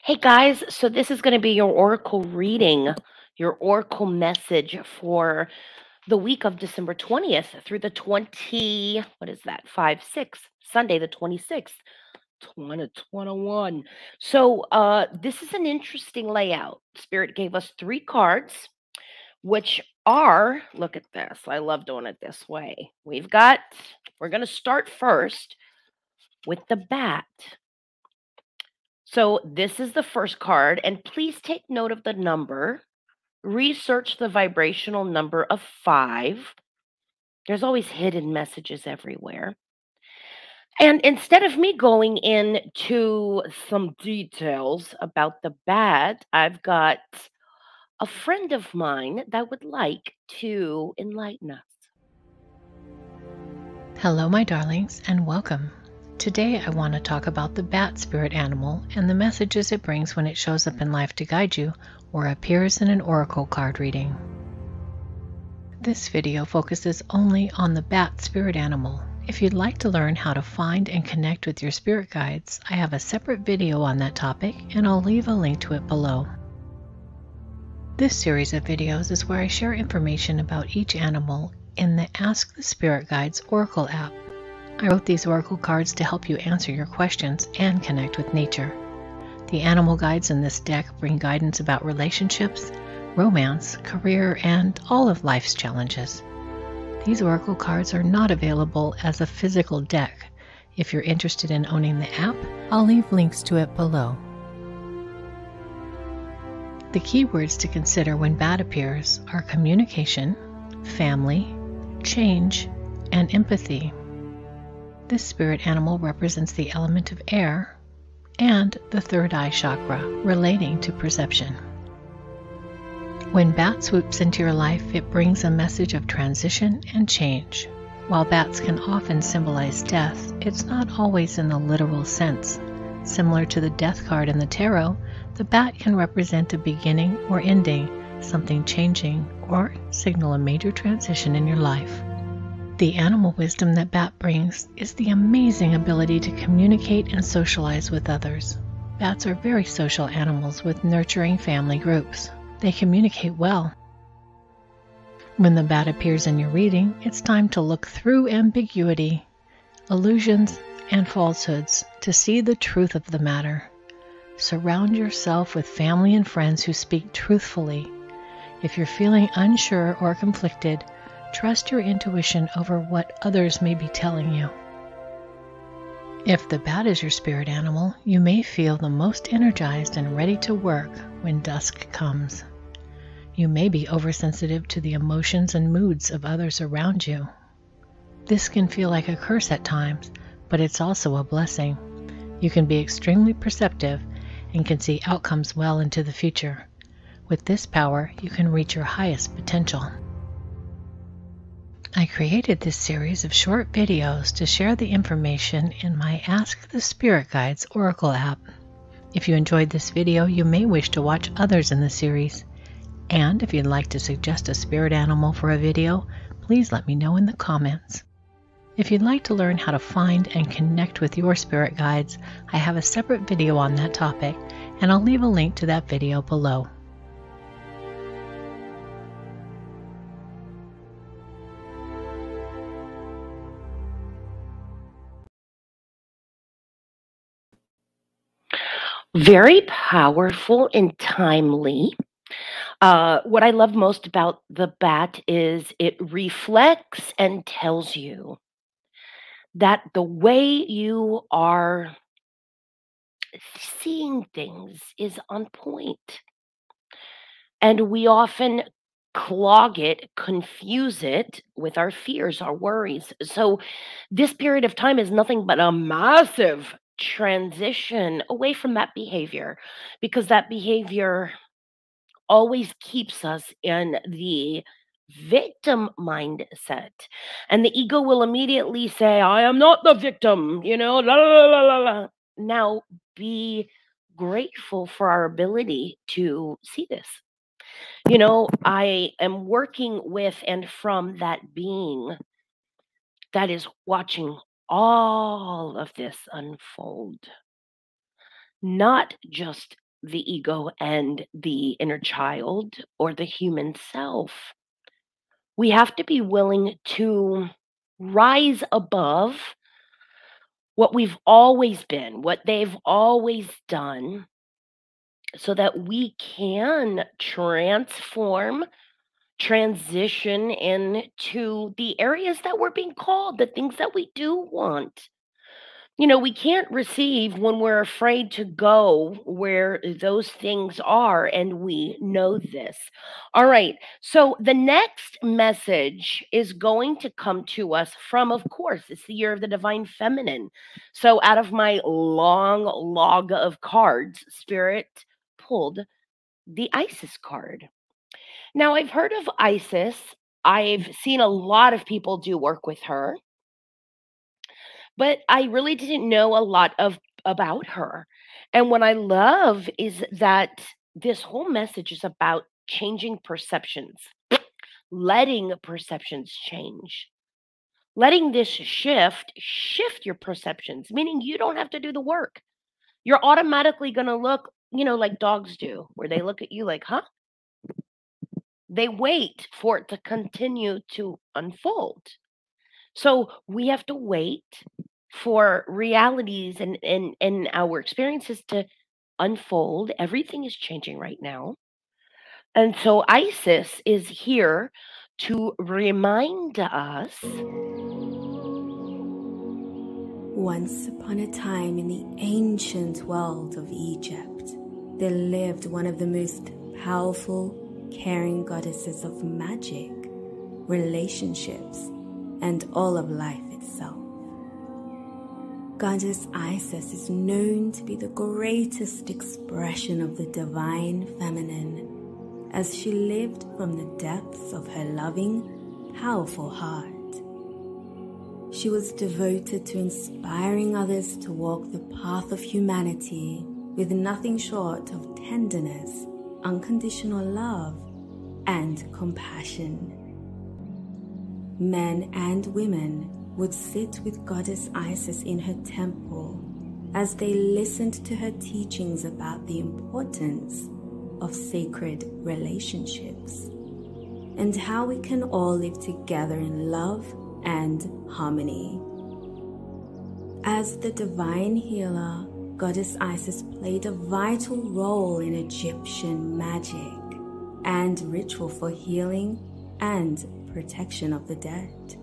Hey guys, so this is going to be your oracle reading, your oracle message for the week of December 20th through the 20, what is that? 5, 6, Sunday the 26th, 2021. So this is an interesting layout. Spirit gave us 3 cards, which are, look at this. I love doing it this way. We're going to start first with the bat. So this is the first card, and please take note of the number. Research the vibrational number of 5. There's always hidden messages everywhere. And instead of me going into some details about the bat, I've got a friend of mine that would like to enlighten us. Hello, my darlings, and welcome. Today, I want to talk about the bat spirit animal and the messages it brings when it shows up in life to guide you or appears in an oracle card reading. This video focuses only on the bat spirit animal. If you'd like to learn how to find and connect with your spirit guides, I have a separate video on that topic, and I'll leave a link to it below. This series of videos is where I share information about each animal in the Ask the Spirit Guides Oracle app. I wrote these Oracle cards to help you answer your questions and connect with nature. The animal guides in this deck bring guidance about relationships, romance, career, and all of life's challenges. These Oracle cards are not available as a physical deck. If you're interested in owning the app, I'll leave links to it below. The keywords to consider when bat appears are communication, family, change, and empathy. This spirit animal represents the element of air and the third eye chakra, relating to perception. When bat swoops into your life, it brings a message of transition and change. While bats can often symbolize death, it's not always in the literal sense. Similar to the death card in the tarot, the bat can represent a beginning or ending, something changing, or signal a major transition in your life. The animal wisdom that bat brings is the amazing ability to communicate and socialize with others. Bats are very social animals with nurturing family groups. They communicate well. When the bat appears in your reading, it's time to look through ambiguity, illusions, and falsehoods to see the truth of the matter. Surround yourself with family and friends who speak truthfully. If you're feeling unsure or conflicted, trust your intuition over what others may be telling you. If the bat is your spirit animal, you may feel the most energized and ready to work when dusk comes. You may be oversensitive to the emotions and moods of others around you. This can feel like a curse at times, but it's also a blessing. You can be extremely perceptive and can see outcomes well into the future. With this power, you can reach your highest potential. I created this series of short videos to share the information in my Ask the Spirit Guides Oracle app. If you enjoyed this video, you may wish to watch others in the series. And if you'd like to suggest a spirit animal for a video, please let me know in the comments. If you'd like to learn how to find and connect with your spirit guides, I have a separate video on that topic, and I'll leave a link to that video below. Very powerful and timely. What I love most about the bat is it reflects and tells you that the way you are seeing things is on point. And we often clog it, confuse it with our fears, our worries. So, this period of time is nothing but a massive transition away from that behavior because that behavior always keeps us in the victim mindset. And the ego will immediately say, I am not the victim, la la la la la. Now, be grateful for our ability to see this. I am working with and from that being that is watching all of this unfold, not just the ego and the inner child or the human self. We have to be willing to rise above what we've always been, what they've always done, so that we can transform, transition into the areas that we're being called, the things that we do want. We can't receive when we're afraid to go where those things are, and we know this. All right. So the next message is going to come to us from, of course, it's the year of the divine feminine. So out of my long log of cards, Spirit pulled the Isis card. Now, I've heard of Isis. I've seen a lot of people do work with her, but I really didn't know a lot of about her. And what I love is that this whole message is about changing perceptions, letting perceptions change. Letting this shift your perceptions, meaning you don't have to do the work. You're automatically going to look, like dogs do, where they look at you like, huh? They wait for it to continue to unfold. So we have to wait for realities and our experiences to unfold. Everything is changing right now. And so Isis is here to remind us. Once upon a time in the ancient world of Egypt, there lived one of the most powerful, caring goddesses of magic, relationships, and all of life itself. Goddess Isis is known to be the greatest expression of the divine feminine, as she lived from the depths of her loving, powerful heart. She was devoted to inspiring others to walk the path of humanity with nothing short of tenderness, unconditional love, and compassion. Men and women would sit with Goddess Isis in her temple as they listened to her teachings about the importance of sacred relationships and how we can all live together in love and harmony. As the divine healer, Goddess Isis played a vital role in Egyptian magic and ritual for healing and protection of the dead.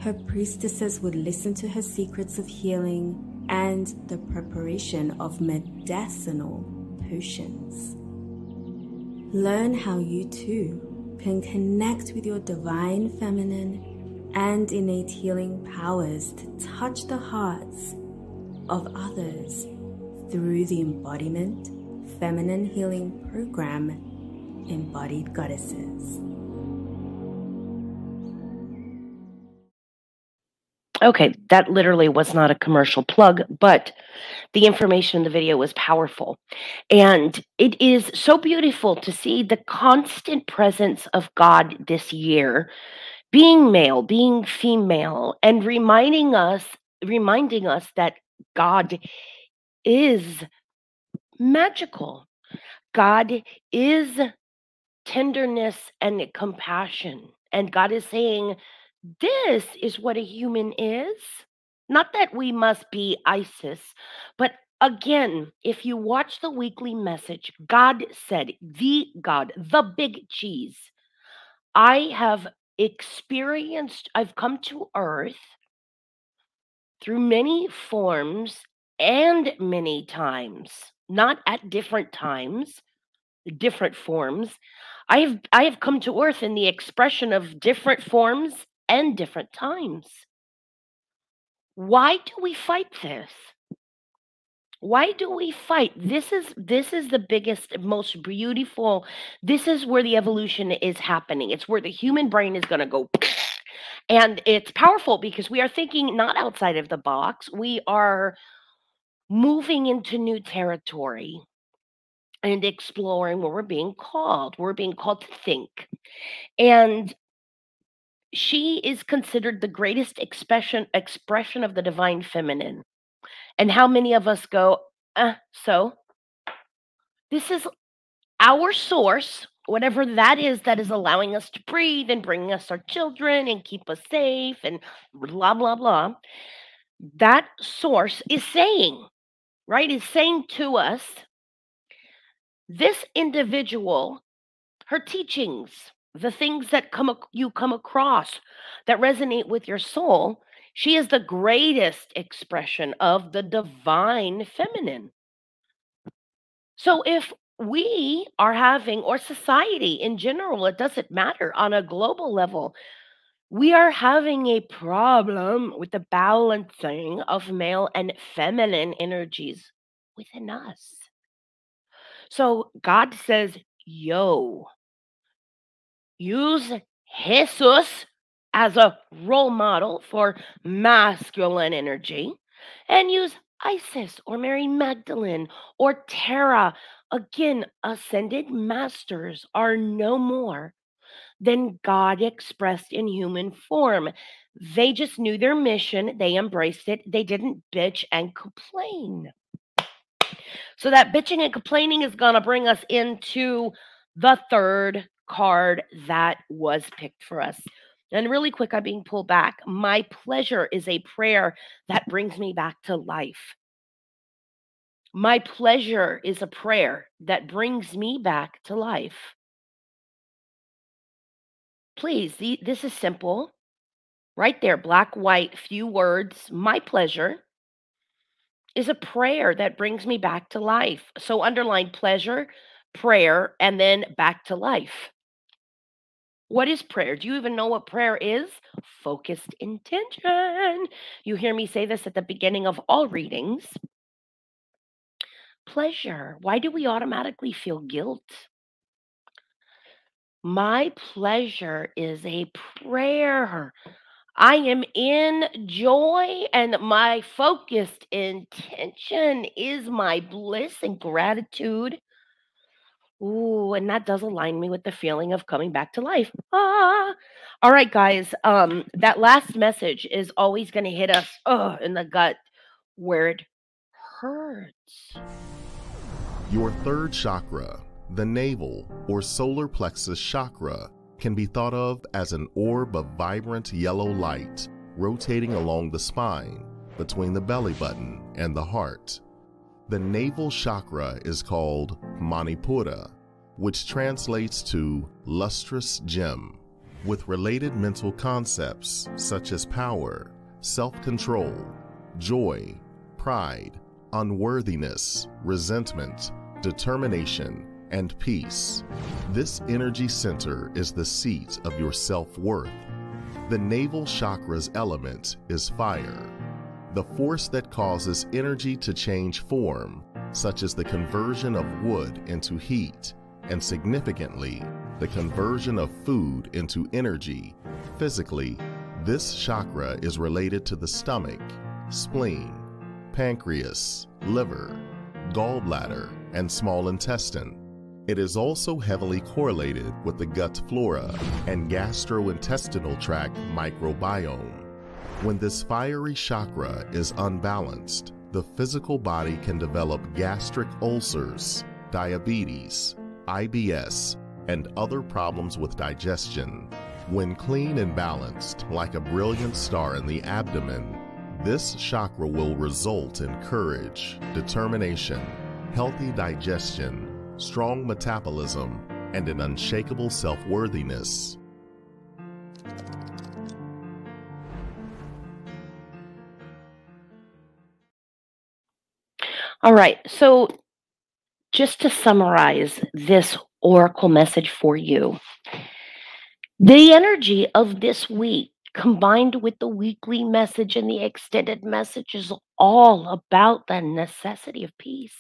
Her priestesses would listen to her secrets of healing and the preparation of medicinal potions. Learn how you too can connect with your divine feminine and innate healing powers to touch the hearts of others through the Embodiment Feminine Healing Program, Embodied Goddesses. Okay, that literally was not a commercial plug, but the information in the video was powerful. And it is so beautiful to see the constant presence of God this year, being male, being female, and reminding us that God is magical. God is tenderness and compassion. And God is saying, this is what a human is. Not that we must be Isis, but again, if you watch the weekly message, God said, the God, the big cheese. I have I've come to earth through many forms and many times, not at different times, different forms. I have come to earth in the expression of different forms and different times. Why do we fight this? Why do we fight? This is the biggest, most beautiful. This is where the evolution is happening. It's where the human brain is going to go. And it's powerful because we are thinking not outside of the box. We are moving into new territory and exploring where we're being called. We're being called to think. And she is considered the greatest expression of the divine feminine. And how many of us go, so? This is our source, whatever that is allowing us to breathe and bringing us our children and keep us safe and blah, blah, blah. That source is saying, right, is saying to us, this individual, her teachings, the things that you come across that resonate with your soul, she is the greatest expression of the divine feminine. So if we are having, or society in general, it doesn't matter, on a global level, we are having a problem with the balancing of male and feminine energies within us. So God says, yo, use Jesus as a role model for masculine energy and use Isis or Mary Magdalene or Tara. Again, ascended masters are no more than God expressed in human form. They just knew their mission, they embraced it, they didn't bitch and complain. So that bitching and complaining is going to bring us into the third card that was picked for us. And really quick, I'm being pulled back. My pleasure is a prayer that brings me back to life. My pleasure is a prayer that brings me back to life. Please, this is simple. Right there, black, white, few words. My pleasure is a prayer that brings me back to life. So underline pleasure, prayer, and then back to life. What is prayer? Do you even know what prayer is? Focused intention. You hear me say this at the beginning of all readings. Pleasure. Why do we automatically feel guilt? My pleasure is a prayer. I am in joy, and my focused intention is my bliss and gratitude. Ooh, and that does align me with the feeling of coming back to life. Ah. All right, guys. That last message is always going to hit us in the gut where it hurts. Your third chakra, the navel or solar plexus chakra, can be thought of as an orb of vibrant yellow light rotating along the spine between the belly button and the heart. The navel chakra is called Manipura, which translates to lustrous gem, with related mental concepts such as power, self-control, joy, pride, unworthiness, resentment, determination, and peace. This energy center is the seat of your self-worth. The navel chakra's element is fire, the force that causes energy to change form, such as the conversion of wood into heat, and significantly, the conversion of food into energy. Physically, this chakra is related to the stomach, spleen, pancreas, liver, gallbladder, and small intestine. It is also heavily correlated with the gut flora and gastrointestinal tract microbiome. When this fiery chakra is unbalanced, the physical body can develop gastric ulcers, diabetes, IBS, and other problems with digestion. When clean and balanced, like a brilliant star in the abdomen, this chakra will result in courage, determination, healthy digestion, strong metabolism, and an unshakable self-worthiness. All right. So, just to summarize this oracle message for you, the energy of this week combined with the weekly message and the extended message is all about the necessity of peace.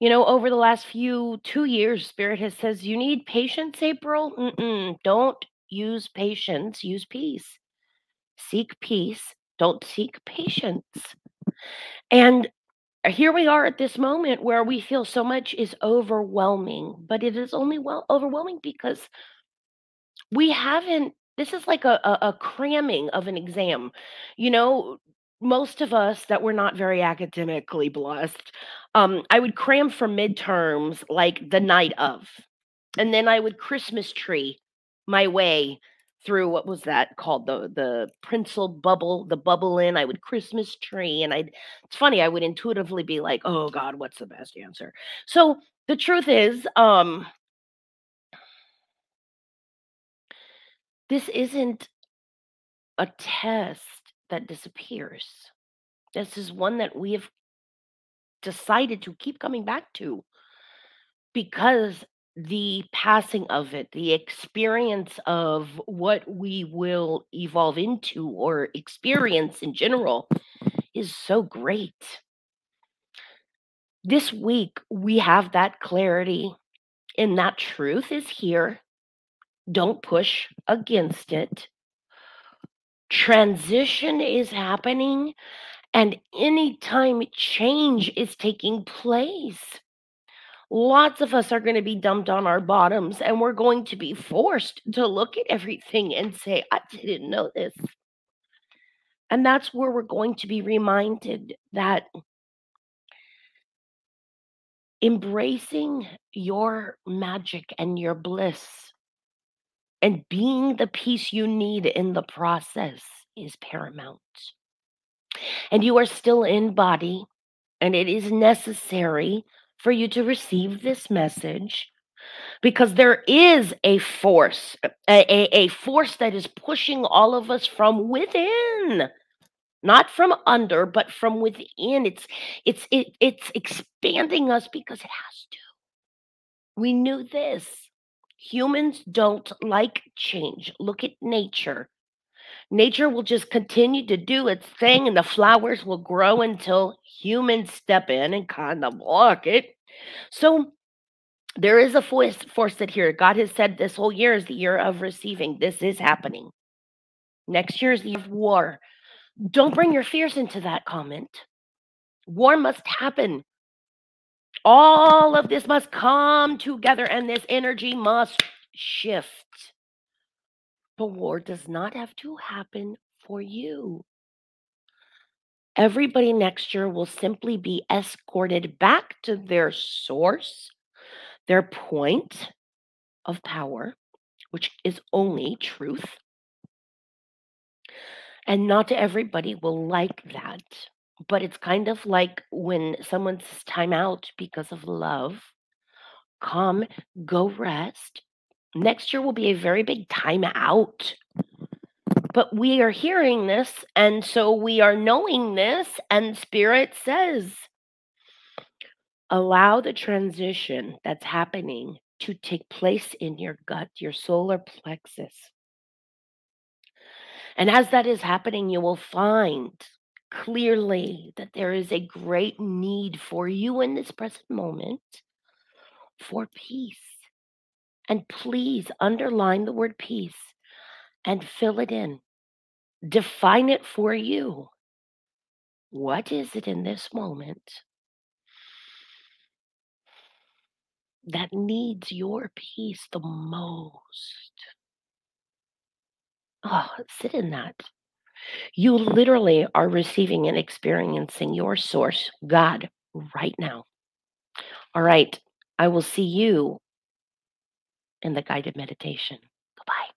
You know, over the last 2 years, Spirit has says, you need patience, April. Don't use patience, use peace. Seek peace, don't seek patience. And here we are at this moment where we feel so much is overwhelming, but it is only overwhelming because we haven't. This is like a cramming of an exam. You know, most of us that were not very academically blessed, I would cram for midterms like the night of, and then I would Christmas tree my way through what was that called the Prince'll bubble, the bubble in. I would Christmas tree, and I'd. It's funny. I would intuitively be like, "Oh God, what's the best answer?" So the truth is, this isn't a test that disappears. This is one that we have decided to keep coming back to because the passing of it, the experience of what we will evolve into or experience in general is so great. This week, we have that clarity, and that truth is here. Don't push against it. Transition is happening, and anytime change is taking place, lots of us are going to be dumped on our bottoms, and we're going to be forced to look at everything and say, I didn't know this. And that's where we're going to be reminded that embracing your magic and your bliss and being the peace you need in the process is paramount. And you are still in body, and it is necessary for you to receive this message because there is a force, a force that is pushing all of us from within, not from under, but from within. It's expanding us because it has to. We knew this. Humans don't like change. Look at nature. Nature will just continue to do its thing, and the flowers will grow until humans step in and kind of block it. So there is a force that here. God has said this whole year is the year of receiving. This is happening. Next year is the year of war. Don't bring your fears into that comment. War must happen. All of this must come together, and this energy must shift. But war does not have to happen for you. Everybody next year will simply be escorted back to their source, their point of power, which is only truth. And not everybody will like that. But it's kind of like when someone says time out because of love, come, go rest. Next year will be a very big time out. But we are hearing this, and so we are knowing this, and Spirit says, allow the transition that's happening to take place in your gut, your solar plexus. And as that is happening, you will find clearly that there is a great need for you in this present moment for peace. And please underline the word peace and fill it in. Define it for you. What is it in this moment that needs your peace the most? Oh, sit in that. You literally are receiving and experiencing your source, God, right now. All right. I will see you in the guided meditation. Goodbye.